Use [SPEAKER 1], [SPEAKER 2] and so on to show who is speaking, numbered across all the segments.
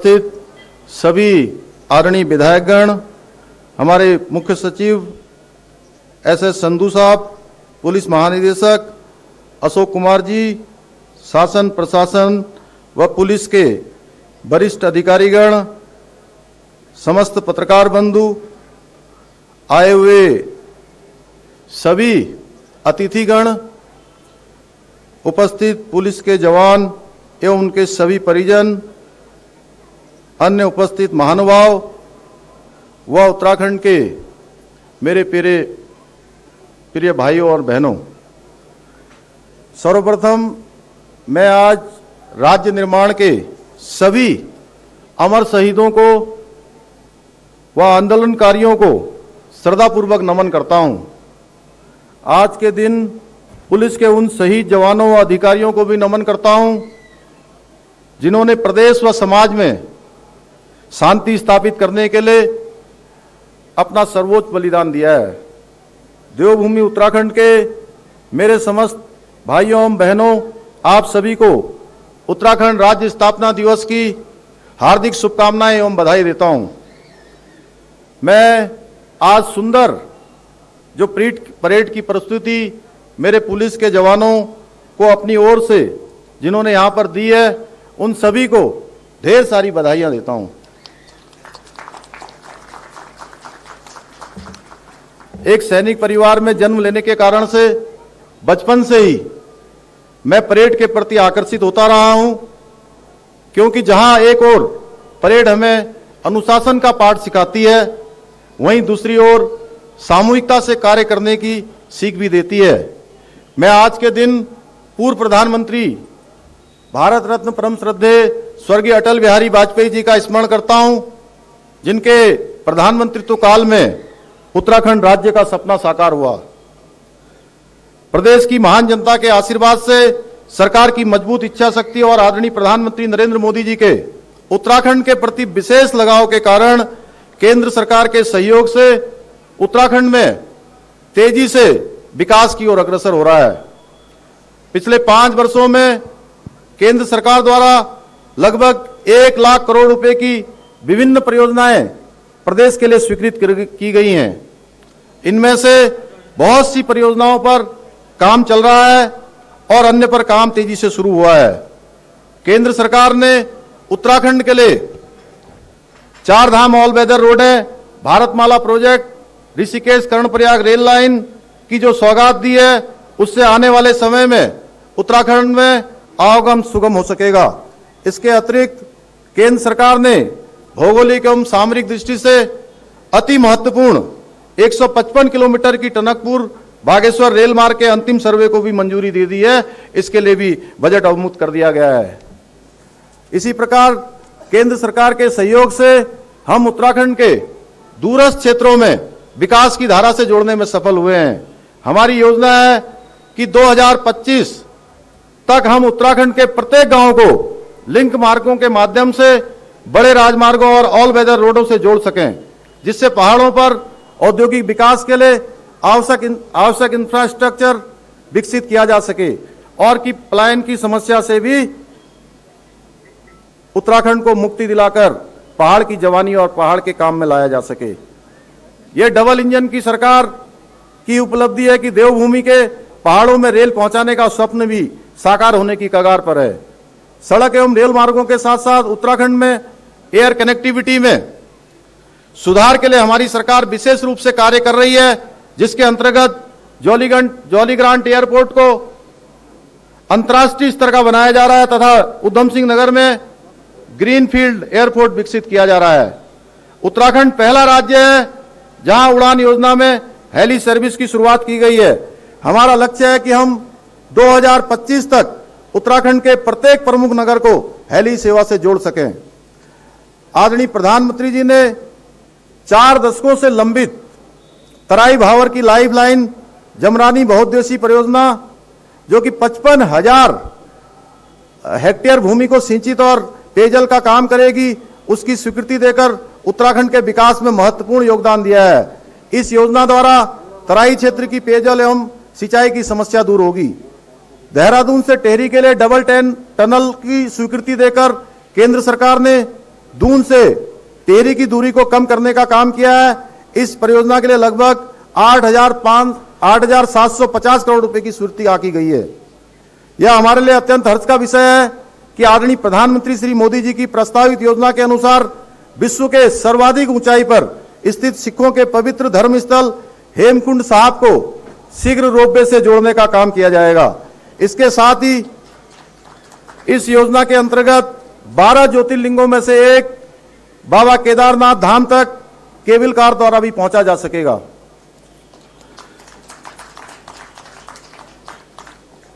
[SPEAKER 1] स्थित सभी आदरणीय विधायकगण, हमारे मुख्य सचिव एस संधू साहब, पुलिस महानिदेशक अशोक कुमार जी, शासन प्रशासन व पुलिस के वरिष्ठ अधिकारीगण, समस्त पत्रकार बंधु, आए हुए सभी अतिथिगण, उपस्थित पुलिस के जवान एवं उनके सभी परिजन, अन्य उपस्थित महानुभाव व उत्तराखंड के मेरे प्रिय भाइयों और बहनों, सर्वप्रथम मैं आज राज्य निर्माण के सभी अमर शहीदों को व आंदोलनकारियों को श्रद्धापूर्वक नमन करता हूं। आज के दिन पुलिस के उन शहीद जवानों व अधिकारियों को भी नमन करता हूं जिन्होंने प्रदेश व समाज में शांति स्थापित करने के लिए अपना सर्वोच्च बलिदान दिया है। देवभूमि उत्तराखंड के मेरे समस्त भाइयों एवं बहनों, आप सभी को उत्तराखंड राज्य स्थापना दिवस की हार्दिक शुभकामनाएं एवं बधाई देता हूं। मैं आज सुंदर जो परेड की प्रस्तुति मेरे पुलिस के जवानों को अपनी ओर से जिन्होंने यहां पर दी है, उन सभी को ढेर सारी बधाइयां देता हूं। एक सैनिक परिवार में जन्म लेने के कारण से बचपन से ही मैं परेड के प्रति आकर्षित होता रहा हूं, क्योंकि जहां एक ओर परेड हमें अनुशासन का पाठ सिखाती है, वहीं दूसरी ओर सामूहिकता से कार्य करने की सीख भी देती है। मैं आज के दिन पूर्व प्रधानमंत्री भारत रत्न परम श्रद्धेय स्वर्गीय अटल बिहारी वाजपेयी जी का स्मरण करता हूं, जिनके प्रधानमंत्रित्व काल में उत्तराखंड राज्य का सपना साकार हुआ। प्रदेश की महान जनता के आशीर्वाद से, सरकार की मजबूत इच्छा शक्ति और आदरणीय प्रधानमंत्री नरेंद्र मोदी जी के उत्तराखंड के प्रति विशेष लगाव के कारण केंद्र सरकार के सहयोग से उत्तराखंड में तेजी से विकास की ओर अग्रसर हो रहा है। पिछले 5 वर्षों में केंद्र सरकार द्वारा लगभग 1 लाख करोड़ रुपए की विभिन्न परियोजनाएं प्रदेश के लिए स्वीकृत की गई हैं। इनमें से बहुत सी परियोजनाओं पर काम चल रहा है और अन्य पर काम तेजी से शुरू हुआ है। केंद्र सरकार ने उत्तराखंड के लिए 4 धाम ऑल वेदर रोडें, Bharatmala project, Rishikesh Karnaprayag rail line की जो सौगात दी है, उससे आने वाले समय में उत्तराखंड में आवागमन सुगम हो सकेगा। इसके अतिरिक्त केंद्र सरकार ने भौगोलिक एवं सामरिक दृष्टि से अति महत्वपूर्ण 155 किलोमीटर की टनकपुर बागेश्वर रेल मार्ग के अंतिम सर्वे को भी मंजूरी दे दी है। इसके लिए भी बजट अवमुक्त कर दिया गया है। इसी प्रकार केंद्र सरकार के सहयोग से हम उत्तराखंड के दूरस्थ क्षेत्रों में विकास की धारा से जोड़ने में सफल हुए हैं। हमारी योजना है कि 2025 तक हम उत्तराखंड के प्रत्येक गांव को लिंक मार्गों के माध्यम से बड़े राजमार्गों और ऑल वेदर रोडों से जोड़ सकें, जिससे पहाड़ों पर औद्योगिक विकास के लिए आवश्यक इंफ्रास्ट्रक्चर विकसित किया जा सके और कि पलायन की समस्या से भी उत्तराखंड को मुक्ति दिलाकर पहाड़ की जवानी और पहाड़ के काम में लाया जा सके। यह डबल इंजन की सरकार की उपलब्धि है कि देवभूमि के पहाड़ों में रेल पहुंचाने का स्वप्न भी साकार होने की कगार पर है। सड़क एवं रेल मार्गों के साथ साथ उत्तराखंड में एयर कनेक्टिविटी में सुधार के लिए हमारी सरकार विशेष रूप से कार्य कर रही है, जिसके अंतर्गत जौलीग्रांट एयरपोर्ट को अंतर्राष्ट्रीय स्तर का बनाया जा रहा है तथा उधम सिंह नगर में ग्रीनफील्ड एयरपोर्ट विकसित किया जा रहा है। उत्तराखंड पहला राज्य है जहां उड़ान योजना में हेली सर्विस की शुरुआत की गई है। हमारा लक्ष्य है कि हम 2025 तक उत्तराखंड के प्रत्येक प्रमुख नगर को हेली सेवा से जोड़ सकें। आदरणीय प्रधानमंत्री जी ने 4 दशकों से लंबित तराई भावर की लाइफ लाइन जमरानी बहुउद्देशीय परियोजना, जो कि 55,000 हेक्टेयर भूमि को सिंचित और पेयजल का काम करेगी, उसकी स्वीकृति देकर उत्तराखंड के विकास में महत्वपूर्ण योगदान दिया है। इस योजना द्वारा तराई क्षेत्र की पेयजल एवं सिंचाई की समस्या दूर होगी। देहरादून से टेहरी के लिए डबल टनल की स्वीकृति देकर केंद्र सरकार ने दून से टेहरी की दूरी को कम करने का काम किया है। इस परियोजना के लिए लगभग 8,750 करोड़ रुपए की स्वीकृति आकी गई है। यह हमारे लिए अत्यंत हर्ष का विषय है कि आदरणीय प्रधानमंत्री श्री मोदी जी की प्रस्तावित योजना के अनुसार विश्व के सर्वाधिक ऊंचाई पर स्थित सिखों के पवित्र धर्म स्थल हेमकुंड साहिब को शीघ्र रोपवे से जोड़ने का काम किया जाएगा। इसके साथ ही इस योजना के अंतर्गत 12 ज्योतिर्लिंगों में से एक बाबा केदारनाथ धाम तक केबल कार द्वारा भी पहुंचा जा सकेगा।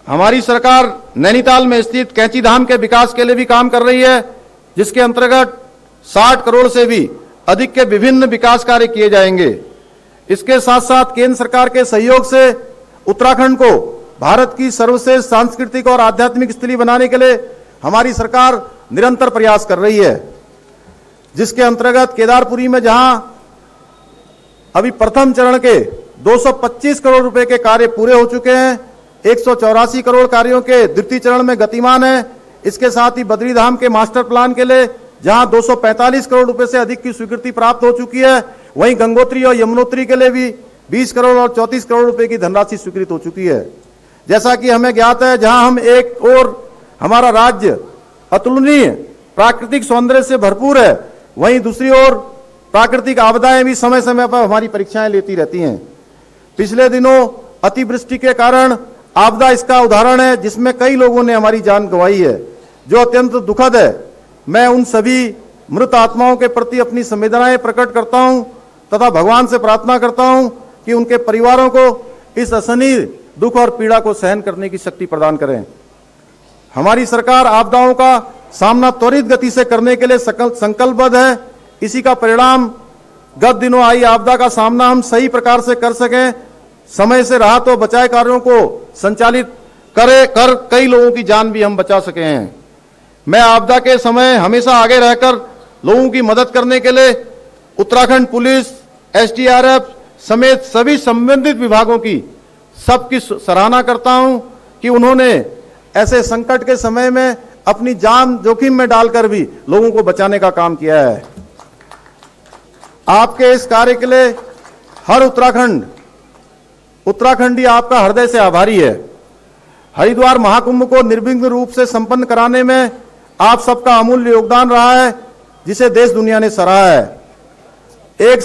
[SPEAKER 1] हमारी सरकार नैनीताल में स्थित कैंची धाम के विकास के लिए भी काम कर रही है, जिसके अंतर्गत 60 करोड़ से भी अधिक के विभिन्न विकास कार्य किए जाएंगे। इसके साथ साथ केंद्र सरकार के सहयोग से उत्तराखंड को भारत की सर्वश्रेष्ठ सांस्कृतिक और आध्यात्मिक स्थली बनाने के लिए हमारी सरकार निरंतर प्रयास कर रही है, जिसके अंतर्गत केदारपुरी में जहां अभी प्रथम चरण के 225 करोड़ रुपए के कार्य पूरे हो चुके हैं, 184 करोड़ कार्यों के द्वितीय चरण में गतिमान है। इसके साथ ही बद्रीधाम के मास्टर प्लान के लिए जहां 245 करोड़ रुपए से अधिक की स्वीकृति प्राप्त हो चुकी है, वहीं गंगोत्री और यमुनोत्री के लिए भी 20 करोड़ और 34 करोड़ रुपए की धनराशि स्वीकृत हो चुकी है। जैसा कि हमें ज्ञात है, जहां हम एक और हमारा राज्य अतुलनीय प्राकृतिक सौंदर्य से भरपूर है, वहीं दूसरी ओर प्राकृतिक आपदाएं भी समय समय पर हमारी परीक्षाएं लेती रहती हैं। पिछले दिनों अतिवृष्टि के कारण आपदा इसका उदाहरण है, जिसमें कई लोगों ने हमारी जान गंवाई है, जो अत्यंत दुखद है। मैं उन सभी मृत आत्माओं के प्रति अपनी संवेदनाएं प्रकट करता हूं तथा भगवान से प्रार्थना करता हूं कि उनके परिवारों को इस असहनीय दुख और पीड़ा को सहन करने की शक्ति प्रदान करें। हमारी सरकार आपदाओं का सामना त्वरित गति से करने के लिए संकल्पबद्ध है। इसी का परिणाम गत दिनों आई आपदा का सामना हम सही प्रकार से कर सकें, समय से राहत और बचाव कार्यों को संचालित कर कई लोगों की जान भी हम बचा सके हैं। मैं आपदा के समय हमेशा आगे रहकर लोगों की मदद करने के लिए उत्तराखंड पुलिस, एसडीआरएफ समेत सभी संबंधित विभागों की सबकी सराहना करता हूं कि उन्होंने ऐसे संकट के समय में अपनी जान जोखिम में डालकर भी लोगों को बचाने का काम किया है। आपके इस कार्य के लिए हर उत्तराखंडी आपका हृदय से आभारी है। हरिद्वार महाकुंभ को निर्विघ्न रूप से संपन्न कराने में आप सबका अमूल्य योगदान रहा है, जिसे देश दुनिया ने सराहा है। एक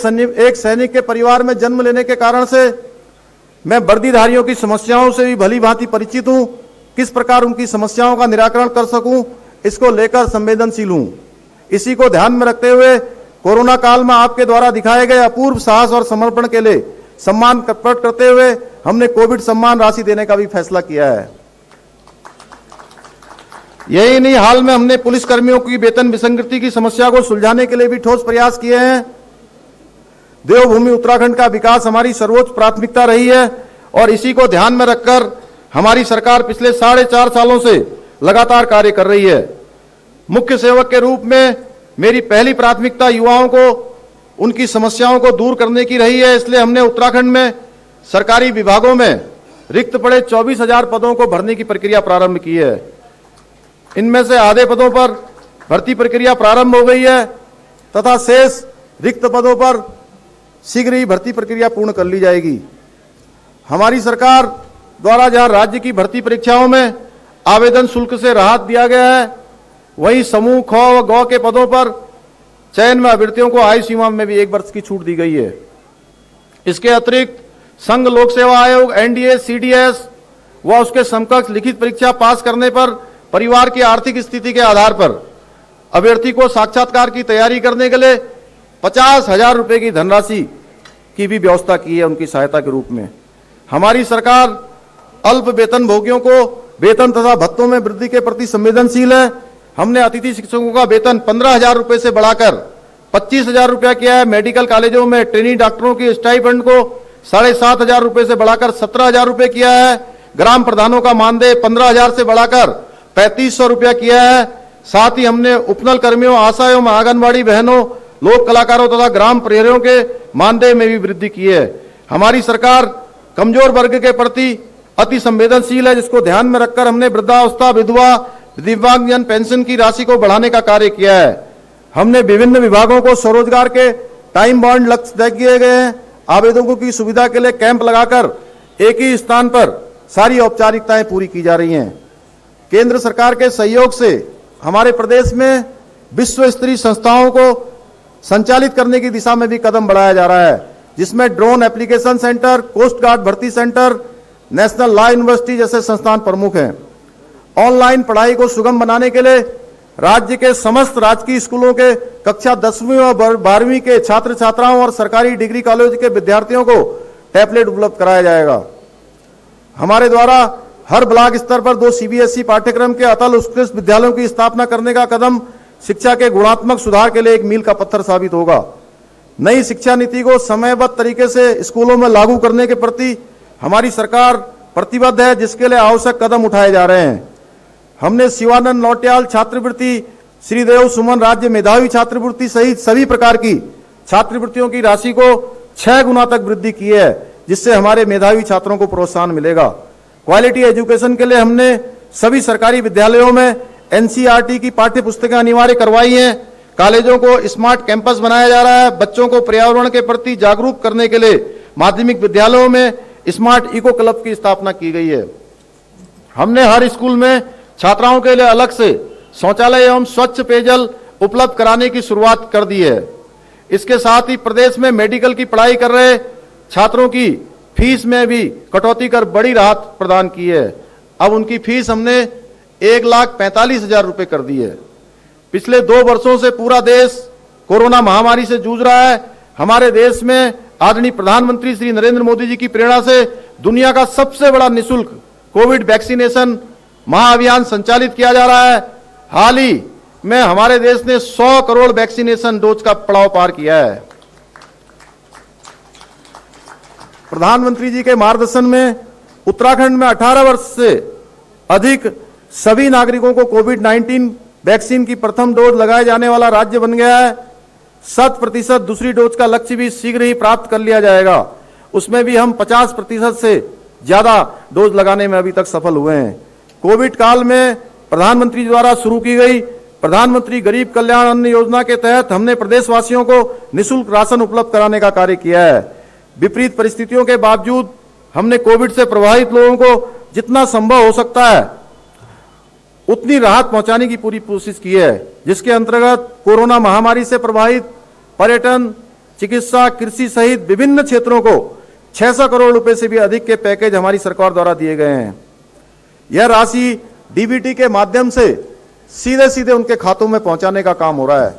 [SPEAKER 1] सैनिक के परिवार में जन्म लेने के कारण से मैं वर्दीधारियों की समस्याओं से भी भली भांति परिचित हूं। किस प्रकार उनकी समस्याओं का निराकरण कर सकूं, इसको लेकर संवेदनशील हूं। इसी को ध्यान में रखते हुए कोरोना काल में आपके द्वारा दिखाए गए अपूर्व साहस और समर्पण के लिए सम्मान प्रकट करते हुए हमने कोविड सम्मान राशि देने का भी फैसला किया है। यही नहीं, हाल में हमने पुलिस कर्मियों की वेतन विसंगति की समस्या को सुलझाने के लिए भी ठोस प्रयास किए हैं। देवभूमि उत्तराखंड का विकास हमारी सर्वोच्च प्राथमिकता रही है और इसी को ध्यान में रखकर हमारी सरकार पिछले 4.5 सालों से लगातार कार्य कर रही है। मुख्य सेवक के रूप में मेरी पहली प्राथमिकता युवाओं को उनकी समस्याओं को दूर करने की रही है। इसलिए हमने उत्तराखंड में सरकारी विभागों में रिक्त पड़े 24,000 पदों को भरने की प्रक्रिया प्रारंभ की है। इनमें से आधे पदों पर भर्ती प्रक्रिया प्रारंभ हो गई है तथा शेष रिक्त पदों पर शीघ्र ही भर्ती प्रक्रिया पूर्ण कर ली जाएगी। हमारी सरकार द्वारा जहां राज्य की भर्ती परीक्षाओं में आवेदन शुल्क से राहत दिया गया है, वहीं समूह ख व ग के पदों पर चयन में अभ्यर्थियों को आयु सीमा में भी 1 वर्ष की छूट दी गई है। इसके अतिरिक्त संघ लोक सेवा आयोग, एनडीए, सीडीएस व उसके समकक्ष लिखित परीक्षा पास करने पर परिवार की आर्थिक स्थिति के आधार पर अभ्यर्थी को साक्षात्कार की तैयारी करने के लिए 50,000 रुपए की धनराशि की भी व्यवस्था की है उनकी सहायता के रूप में। हमारी सरकार अल्प वेतन भोगियों को वेतन तथा भत्तों में वृद्धि के प्रति संवेदनशील है। हमने अतिथि शिक्षकों का वेतन 15,000 रुपए से बढ़ाकर 25,000 रुपया किया है। मेडिकल कॉलेजों में ट्रेनी डॉक्टरों की स्टाइपेंड को 7,500 रुपए से बढ़ाकर 17,000 रुपए किया है। ग्राम प्रधानों का मानदेय 15,000 से बढ़ाकर 3,500 रुपया किया है। साथ ही हमने उपनल कर्मियों, आशा एवं आंगनबाड़ी बहनों, लोक कलाकारों तथा ग्राम प्रहरियों के मानदेय में भी वृद्धि की है। हमारी सरकार कमजोर वर्ग के प्रति अति संवेदनशील है, जिसको ध्यान में रखकर हमने वृद्धावस्था, विधवा, दिव्यांगजन पेंशन की राशि को बढ़ाने का कार्य किया है। हमने विभिन्न विभागों को स्वरोजगार के टाइम बाउंड लक्ष्य तय किए गए हैं। आवेदकों की सुविधा के लिए कैंप लगाकर एक ही स्थान पर सारी औपचारिकताएं पूरी की जा रही हैं। केंद्र सरकार के सहयोग से हमारे प्रदेश में विश्व स्तरीय संस्थाओं को संचालित करने की दिशा में भी कदम बढ़ाया जा रहा है, जिसमें drone application centre, coast guard भर्ती सेंटर, नेशनल लॉ यूनिवर्सिटी जैसे संस्थान प्रमुख हैं। ऑनलाइन पढ़ाई को सुगम बनाने के लिए राज्य के समस्त राजकीय स्कूलों के कक्षा 10वीं और 12वीं के छात्र छात्राओं और सरकारी डिग्री कॉलेज के विद्यार्थियों को टैबलेट उपलब्ध कराया जाएगा। हमारे द्वारा हर ब्लॉक स्तर पर 2 CBSE पाठ्यक्रम के अतल उत्कृष्ट विद्यालयों की स्थापना करने का कदम शिक्षा के गुणात्मक सुधार के लिए एक मील का पत्थर साबित होगा। नई शिक्षा नीति को समयबद्ध तरीके से स्कूलों में लागू करने के प्रति हमारी सरकार प्रतिबद्ध है, जिसके लिए आवश्यक कदम उठाए जा रहे हैं। हमने शिवानंद नौटियाल छात्रवृत्ति, श्रीदेव सुमन राज्य मेधावी छात्रवृत्ति सहित सभी प्रकार की छात्रवृत्तियों की राशि को 6 गुना तक वृद्धि की है, जिससे हमारे मेधावी छात्रों को प्रोत्साहन मिलेगा। क्वालिटी एजुकेशन के लिए हमने सभी सरकारी विद्यालयों में NCERT की पाठ्य पुस्तकें अनिवार्य करवाई हैं। कॉलेजों को स्मार्ट कैंपस बनाया जा रहा है। बच्चों को पर्यावरण के प्रति जागरूक करने के लिए माध्यमिक विद्यालयों में स्मार्ट इको क्लब की स्थापना की गई है। हमने हर स्कूल में छात्राओं के लिए अलग से शौचालय एवं स्वच्छ पेयजल उपलब्ध कराने की शुरुआत कर दी है। इसके साथ ही प्रदेश में मेडिकल की पढ़ाई कर रहे छात्रों की फीस में भी कटौती कर बड़ी राहत प्रदान की है। अब उनकी फीस हमने 1,45,000 रुपए कर दी है। पिछले 2 वर्षों से पूरा देश कोरोना महामारी से जूझ रहा है। हमारे देश में आदरणीय प्रधानमंत्री श्री नरेंद्र मोदी जी की प्रेरणा से दुनिया का सबसे बड़ा निःशुल्क कोविड वैक्सीनेशन महाअभियान संचालित किया जा रहा है। हाल ही में हमारे देश ने 100 करोड़ वैक्सीनेशन डोज का पड़ाव पार किया है। प्रधानमंत्री जी के मार्गदर्शन में उत्तराखंड में 18 वर्ष से अधिक सभी नागरिकों को कोविड-19 वैक्सीन की प्रथम डोज लगाए जाने वाला राज्य बन गया है। 100% दूसरी डोज का लक्ष्य भी शीघ्र ही प्राप्त कर लिया जाएगा। उसमें भी हम 50% से ज्यादा डोज लगाने में अभी तक सफल हुए हैं। कोविड काल में प्रधानमंत्री द्वारा शुरू की गई प्रधानमंत्री गरीब कल्याण अन्न योजना के तहत हमने प्रदेशवासियों को निःशुल्क राशन उपलब्ध कराने का कार्य किया है। विपरीत परिस्थितियों के बावजूद हमने कोविड से प्रभावित लोगों को जितना संभव हो सकता है उतनी राहत पहुंचाने की पूरी कोशिश की है, जिसके अंतर्गत कोरोना महामारी से प्रभावित पर्यटन, चिकित्सा, कृषि सहित विभिन्न क्षेत्रों को 600 करोड़ रुपए से भी अधिक के पैकेज हमारी सरकार द्वारा दिए गए हैं। यह राशि डीबीटी के माध्यम से सीधे सीधे उनके खातों में पहुंचाने का काम हो रहा है।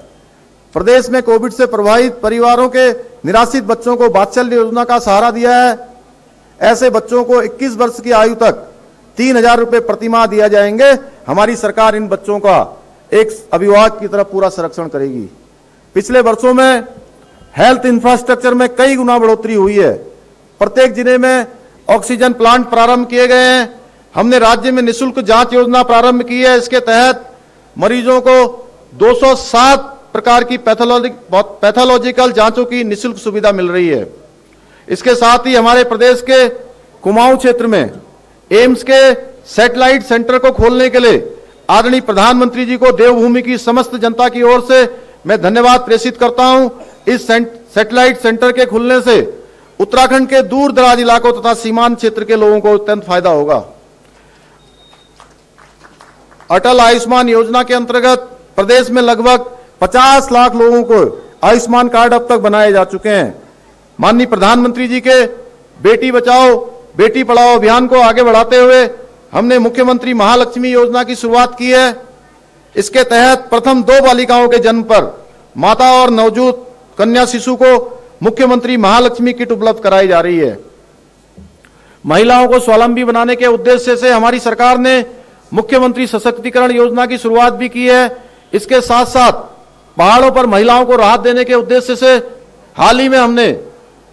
[SPEAKER 1] प्रदेश में कोविड से प्रभावित परिवारों के निराश्रित बच्चों को वात्सल्य योजना का सहारा दिया है। ऐसे बच्चों को 21 वर्ष की आयु तक 3,000 रुपए प्रतिमाह दिया जाएंगे। हमारी सरकार इन बच्चों का एक अभिभावक की तरह पूरा संरक्षण करेगी। पिछले वर्षों में हेल्थ इंफ्रास्ट्रक्चर में कई गुना बढ़ोतरी हुई है। प्रत्येक जिले में ऑक्सीजन प्लांट प्रारंभ किए गए हैं। हमने राज्य में निःशुल्क जांच योजना प्रारंभ की है। इसके तहत मरीजों को 207 प्रकार की पैथोलॉजिकल जांचों की निःशुल्क सुविधा मिल रही है। इसके साथ ही हमारे प्रदेश के कुमाऊं क्षेत्र में एम्स के सैटेलाइट सेंटर को खोलने के लिए आदरणीय प्रधानमंत्री जी को देवभूमि की समस्त जनता की ओर से मैं धन्यवाद प्रेषित करता हूं। इस सैटेलाइट सेंटर के खुलने से उत्तराखंड के दूर दराज इलाकों तथा सीमांत क्षेत्र के लोगों को अत्यंत फायदा होगा। अटल आयुष्मान योजना के अंतर्गत प्रदेश में लगभग 50 लाख लोगों को आयुष्मान कार्ड अब तक बनाए जा चुके हैं। माननीय प्रधानमंत्री जी के बेटी बचाओ बेटी पढ़ाओ अभियान को आगे बढ़ाते हुए हमने मुख्यमंत्री महालक्ष्मी योजना की शुरुआत की है। इसके तहत प्रथम 2 बालिकाओं के जन्म पर माता और नवजात कन्या शिशु को मुख्यमंत्री महालक्ष्मी किट उपलब्ध कराई जा रही है। महिलाओं को स्वावलंबी बनाने के उद्देश्य से हमारी सरकार ने मुख्यमंत्री सशक्तिकरण योजना की शुरुआत भी की है। इसके साथ साथ पहाड़ों पर महिलाओं को राहत देने के उद्देश्य से हाल ही में हमने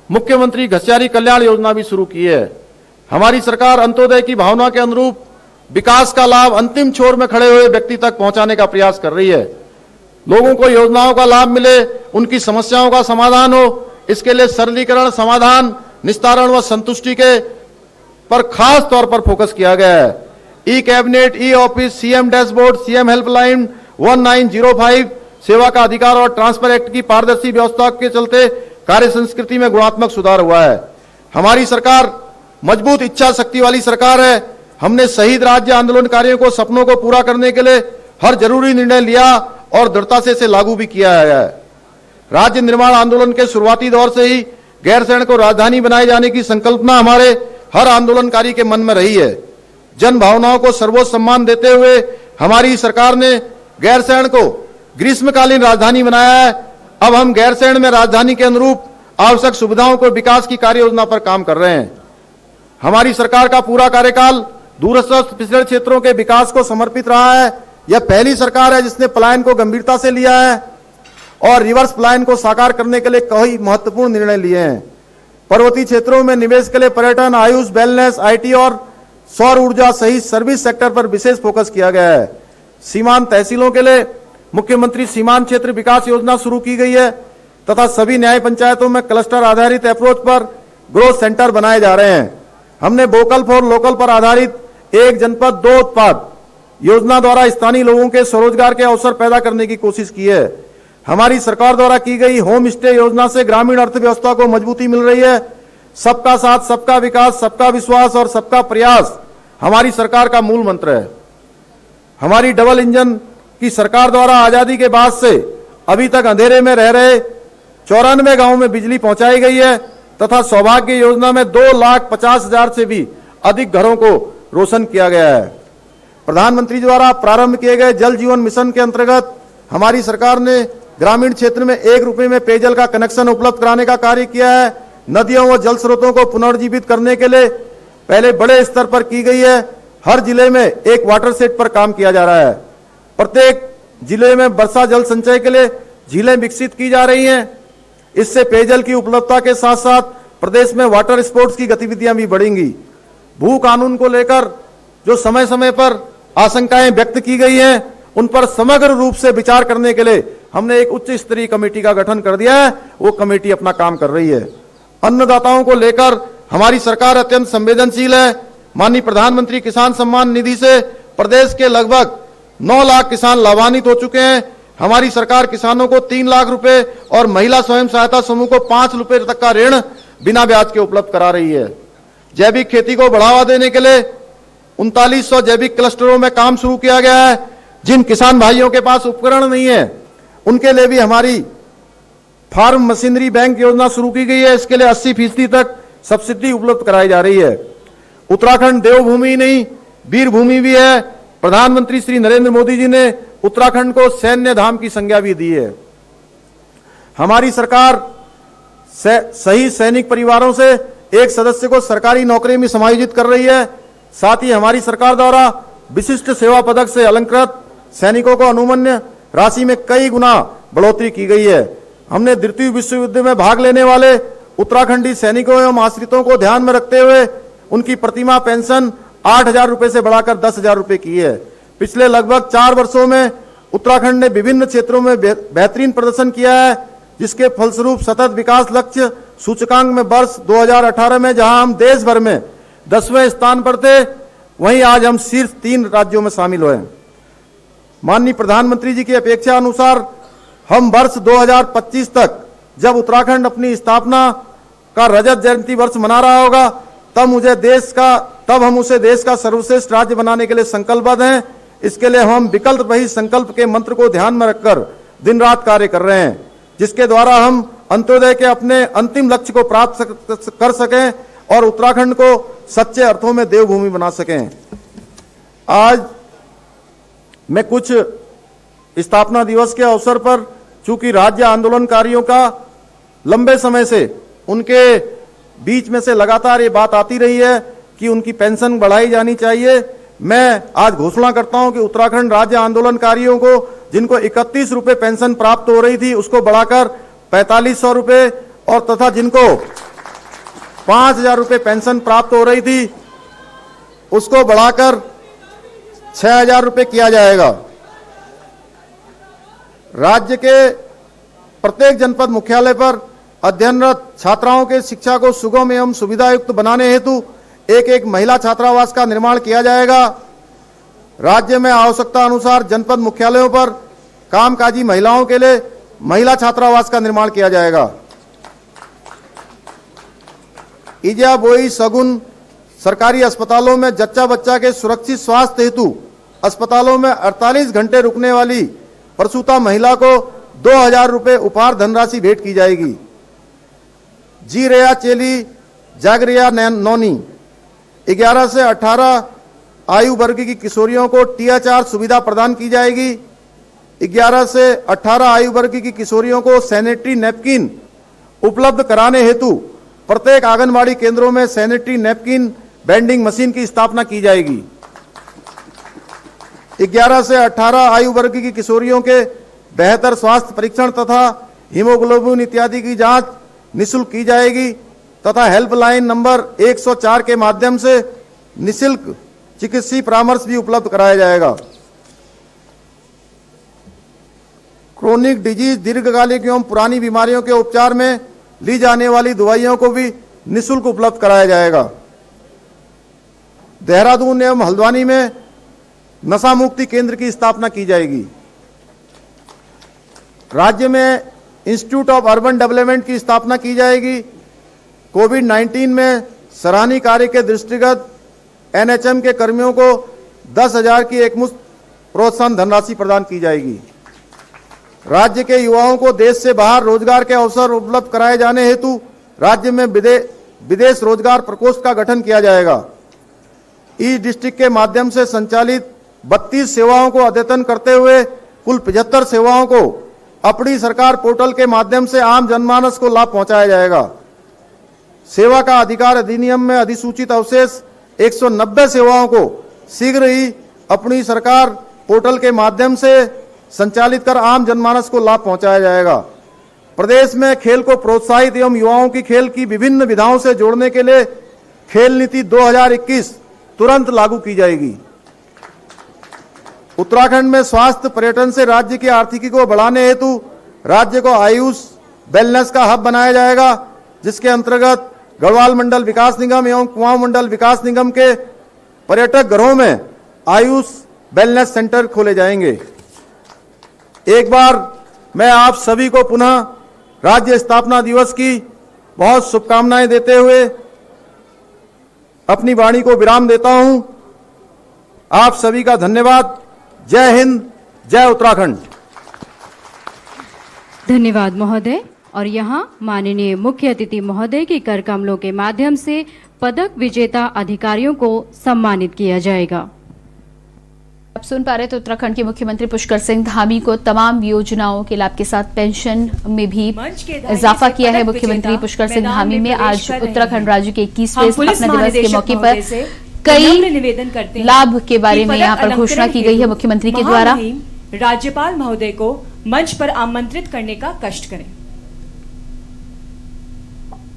[SPEAKER 1] मुख्यमंत्री घसियारी कल्याण योजना भी शुरू की है। हमारी सरकार अंत्योदय की भावना के अनुरूप विकास का लाभ अंतिम छोर में खड़े हुए व्यक्ति तक पहुंचाने का प्रयास कर रही है। लोगों को योजनाओं का लाभ मिले, उनकी समस्याओं का समाधान हो, इसके लिए सरलीकरण, समाधान, निस्तारण व संतुष्टि के पर खास तौर पर फोकस किया गया है। E cabinet, e office, CM dashboard, CM helpline 1905 सेवा का अधिकार और ट्रांसफर एक्ट की पारदर्शी व्यवस्था के चलते कार्य संस्कृति में गुणात्मक सुधार हुआ है। हमारी सरकार मजबूत इच्छा शक्ति वाली सरकार है। हमने शहीद राज्य आंदोलनकारियों को सपनों को पूरा करने के लिए हर जरूरी निर्णय लिया और दृढ़ता से इसे लागू भी किया है। राज्य निर्माण आंदोलन के शुरुआती दौर से ही गैरसैंण को राजधानी बनाए जाने की संकल्पना हमारे हर आंदोलनकारी के मन में रही है। जन भावनाओं को सर्वोच्च सम्मान देते हुए हमारी सरकार ने गैरसैंण को ग्रीष्मकालीन राजधानी बनाया है। अब हम गैरसैंण में राजधानी के अनुरूप आवश्यक सुविधाओं को विकास की कार्य योजना पर काम कर रहे हैं। हमारी सरकार का पूरा कार्यकाल दूरस्थ पिछड़े क्षेत्रों के विकास को समर्पित रहा है। यह पहली सरकार है जिसने पलायन को गंभीरता से लिया है और रिवर्स पलायन को साकार करने के लिए कई महत्वपूर्ण निर्णय लिए हैं। पर्वतीय क्षेत्रों में निवेश के लिए पर्यटन, आयुष, वेलनेस, आईटी और सौर ऊर्जा सहित सर्विस सेक्टर पर विशेष फोकस किया गया है। सीमांत तहसीलों के लिए मुख्यमंत्री सीमांत क्षेत्र विकास योजना शुरू की गई है तथा सभी न्याय पंचायतों में क्लस्टर आधारित अप्रोच पर ग्रोथ सेंटर बनाए जा रहे हैं। हमने वोकल फॉर लोकल पर आधारित एक जनपद दो उत्पाद योजना द्वारा स्थानीय लोगों के स्वरोजगार के अवसर पैदा करने की कोशिश की है। हमारी सरकार द्वारा की गई होम स्टे योजना से ग्रामीण अर्थव्यवस्था को मजबूती मिल रही है। सबका साथ, सबका विकास, सबका विश्वास और सबका प्रयास हमारी सरकार का मूल मंत्र है। हमारी डबल इंजन की सरकार द्वारा आजादी के बाद से अभी तक अंधेरे में रह रहे 94 गांवों में बिजली पहुंचाई गई है तथा सौभाग्य योजना में 2,50,000 से भी अधिक घरों को रोशन किया गया है। प्रधानमंत्री द्वारा प्रारंभ किए गए जल जीवन मिशन के अंतर्गत हमारी सरकार ने ग्रामीण क्षेत्र में 1 रुपए में पेयजल का कनेक्शन उपलब्ध कराने का कार्य किया है। नदियों व जल स्रोतों को पुनर्जीवित करने के लिए पहले बड़े स्तर पर की गई है। हर जिले में एक वाटर सेट पर काम किया जा रहा है। प्रत्येक जिले में वर्षा जल संचय के लिए झीलें विकसित की जा रही हैं। इससे पेयजल की उपलब्धता के साथ साथ प्रदेश में वाटर स्पोर्ट्स की गतिविधियां भी बढ़ेंगी। भू कानून को लेकर जो समय समय पर आशंकाएं व्यक्त की गई हैं, उन पर समग्र रूप से विचार करने के लिए हमने एक उच्च स्तरीय कमेटी का गठन कर दिया है। वो कमेटी अपना काम कर रही है। अन्नदाताओं को लेकर हमारी सरकार अत्यंत संवेदनशील है। माननीय प्रधानमंत्री किसान सम्मान निधि से प्रदेश के लगभग 9 लाख किसान लाभान्वित हो चुके हैं। हमारी सरकार किसानों को 3 लाख रुपए और महिला स्वयं सहायता समूह को 5 रुपए तक का ऋण बिना ब्याज के उपलब्ध करा रही है। जैविक खेती को बढ़ावा देने के लिए 3900 जैविक क्लस्टरों में काम शुरू किया गया है। जिन किसान भाइयों के पास उपकरण नहीं है, उनके लिए भी हमारी फार्म मशीनरी बैंक योजना शुरू की गई है। इसके लिए 80% तक सब्सिडी उपलब्ध कराई जा रही है। उत्तराखंड देवभूमि नहीं, वीर भूमि भी है। प्रधानमंत्री श्री नरेंद्र मोदी जी ने उत्तराखंड को सैन्य धाम की संज्ञा भी दी है। हमारी सरकार शहीद सैनिक परिवारों से एक सदस्य को सरकारी नौकरी में समायोजित कर रही है। साथ ही हमारी सरकार द्वारा विशिष्ट सेवा पदक से अलंकृत सैनिकों को अनुमन्य राशि में कई गुना बढ़ोतरी की गई है। हमने द्वितीय विश्व युद्ध में भाग लेने वाले उत्तराखंडी सैनिकों एवं आश्रितों को ध्यान में रखते हुए उनकी प्रतिमाह पेंशन 8,000 रुपए से बढ़ाकर 10,000 रुपए की है। पिछले लगभग 4 वर्षों में उत्तराखंड ने विभिन्न क्षेत्रों में बेहतरीन प्रदर्शन किया है, जिसके फलस्वरूप सतत विकास लक्ष्य सूचकांक में वर्ष 2018 में जहां हम देश भर में 10वें स्थान पर थे, वहीं आज हम शीर्ष 3 राज्यों में शामिल हुए। माननीय प्रधानमंत्री जी की अपेक्षा अनुसार हम वर्ष 2025 तक जब उत्तराखंड अपनी स्थापना का रजत जयंती वर्ष मना रहा होगा, तब हम उसे देश का सर्वश्रेष्ठ राज्य बनाने के लिए संकल्पबद्ध हैं। इसके लिए हम विकल्प रहित संकल्प के मंत्र को ध्यान में रखकर दिन रात कार्य कर रहे हैं, जिसके द्वारा हम अंत्योदय के अपने अंतिम लक्ष्य को प्राप्त कर सकें और उत्तराखंड को सच्चे अर्थों में देवभूमि बना सकें। आज मैं कुछ स्थापना दिवस के अवसर पर, चूंकि राज्य आंदोलनकारियों का लंबे समय से उनके बीच में से लगातार ये बात आती रही है कि उनकी पेंशन बढ़ाई जानी चाहिए, मैं आज घोषणा करता हूं कि उत्तराखंड राज्य आंदोलनकारियों को जिनको 31 रुपए पेंशन प्राप्त हो रही थी, उसको बढ़ाकर 4500 रुपए और तथा जिनको 5,000 रुपए पेंशन प्राप्त हो रही थी, उसको बढ़ाकर 6,000 रुपए किया जाएगा। राज्य के प्रत्येक जनपद मुख्यालय पर अध्ययनरत छात्राओं के शिक्षा को सुगम एवं सुविधायुक्त बनाने हेतु एक महिला छात्रावास का निर्माण किया जाएगा। राज्य में आवश्यकता अनुसार जनपद मुख्यालयों पर कामकाजी महिलाओं के लिए महिला छात्रावास का निर्माण किया जाएगा। इजा बोई सगुन सरकारी अस्पतालों में जच्चा बच्चा के सुरक्षित स्वास्थ्य हेतु अस्पतालों में 48 घंटे रुकने वाली प्रसूता महिला को 2000 रुपये उपहार धनराशि भेंट की जाएगी। जी रेया चेली जागरिया नौनी 11 से 18 आयु वर्ग की किशोरियों को THR सुविधा प्रदान की जाएगी। 11 से 18 आयु वर्ग की किशोरियों को सैनिटरी नैपकिन उपलब्ध कराने हेतु प्रत्येक आंगनबाड़ी केंद्रों में सैनिटरी नैपकिन वेंडिंग मशीन की स्थापना की जाएगी। 11 से 18 आयु वर्ग की किशोरियों के बेहतर स्वास्थ्य परीक्षण तथा हीमोग्लोबिन इत्यादि की जांच निःशुल्क की जाएगी तथा हेल्पलाइन नंबर 104 के माध्यम से निःशुल्क चिकित्सीय परामर्श भी उपलब्ध कराया जाएगा। क्रोनिक डिजीज दीर्घकालिक एवं पुरानी बीमारियों के उपचार में ली जाने वाली दवाइयों को भी निःशुल्क उपलब्ध कराया जाएगा। देहरादून एवं हल्द्वानी में नशा मुक्ति केंद्र की स्थापना की जाएगी। राज्य में इंस्टीट्यूट ऑफ अर्बन डेवलपमेंट की स्थापना की जाएगी। कोविड-19 में सराहनीय कार्य के दृष्टिगत NHM के कर्मियों को 10,000 की एकमुश्त प्रोत्साहन धनराशि प्रदान की जाएगी। राज्य के युवाओं को देश से बाहर रोजगार के अवसर उपलब्ध कराए जाने हेतु राज्य में विदेश रोजगार प्रकोष्ठ का गठन किया जाएगा। ई डिस्ट्रिक्ट के माध्यम से संचालित 32 सेवाओं को अद्यतन करते हुए कुल 75 सेवाओं को अपनी सरकार पोर्टल के माध्यम से आम जनमानस को लाभ पहुंचाया जाएगा। सेवा का अधिकार अधिनियम में अधिसूचित अवशेष 190 सेवाओं को शीघ्र ही अपनी सरकार पोर्टल के माध्यम से संचालित कर आम जनमानस को लाभ पहुंचाया जाएगा। प्रदेश में खेल को प्रोत्साहित एवं युवाओं की खेल की विभिन्न विधाओं से जोड़ने के लिए खेल नीति 2021 तुरंत लागू की जाएगी। उत्तराखंड में स्वास्थ्य पर्यटन से राज्य की आर्थिकी को बढ़ाने हेतु राज्य को आयुष वेलनेस का हब बनाया जाएगा, जिसके अंतर्गत गढ़वाल मंडल विकास निगम एवं कुमाऊं मंडल विकास निगम के पर्यटक गृहों में आयुष वेलनेस सेंटर खोले जाएंगे। एक बार मैं आप सभी को पुनः राज्य स्थापना दिवस की बहुत शुभकामनाएं देते हुए अपनी वाणी को विराम देता हूं। आप सभी का धन्यवाद। जय हिंद, जय उत्तराखंड।
[SPEAKER 2] धन्यवाद महोदय। और यहाँ माननीय मुख्य अतिथि महोदय की कर कमलों के माध्यम से पदक विजेता अधिकारियों को सम्मानित किया जाएगा।
[SPEAKER 3] आप सुन पा रहे थे उत्तराखंड के मुख्यमंत्री पुष्कर सिंह धामी को तमाम योजनाओं के लाभ के साथ पेंशन में भी इजाफा किया है। मुख्यमंत्री पुष्कर सिंह धामी में आज उत्तराखंड राज्य के 21वें स्थापना दिवस के मौके पर कई लाभ के बारे में यहाँ पर घोषणा की गई है मुख्यमंत्री के द्वारा।
[SPEAKER 4] राज्यपाल महोदय को मंच पर आमंत्रित करने का कष्ट करें।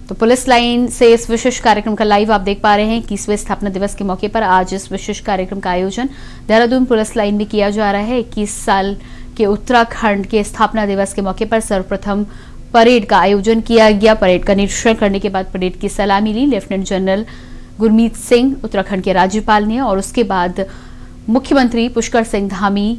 [SPEAKER 3] तो पुलिस लाइन से इस विशेष कार्यक्रम का लाइव आप देख पा रहे हैं। 21वें स्थापना दिवस के मौके पर आज इस विशेष कार्यक्रम का आयोजन देहरादून पुलिस लाइन में किया जा रहा है। 21 साल के उत्तराखंड के स्थापना दिवस के मौके पर सर्वप्रथम परेड का आयोजन किया गया। परेड का निरीक्षण करने के बाद परेड की सलामी ली लेफ्टिनेंट जनरल गुरमीत सिंह उत्तराखंड के राज्यपाल ने, और उसके बाद मुख्यमंत्री पुष्कर सिंह धामी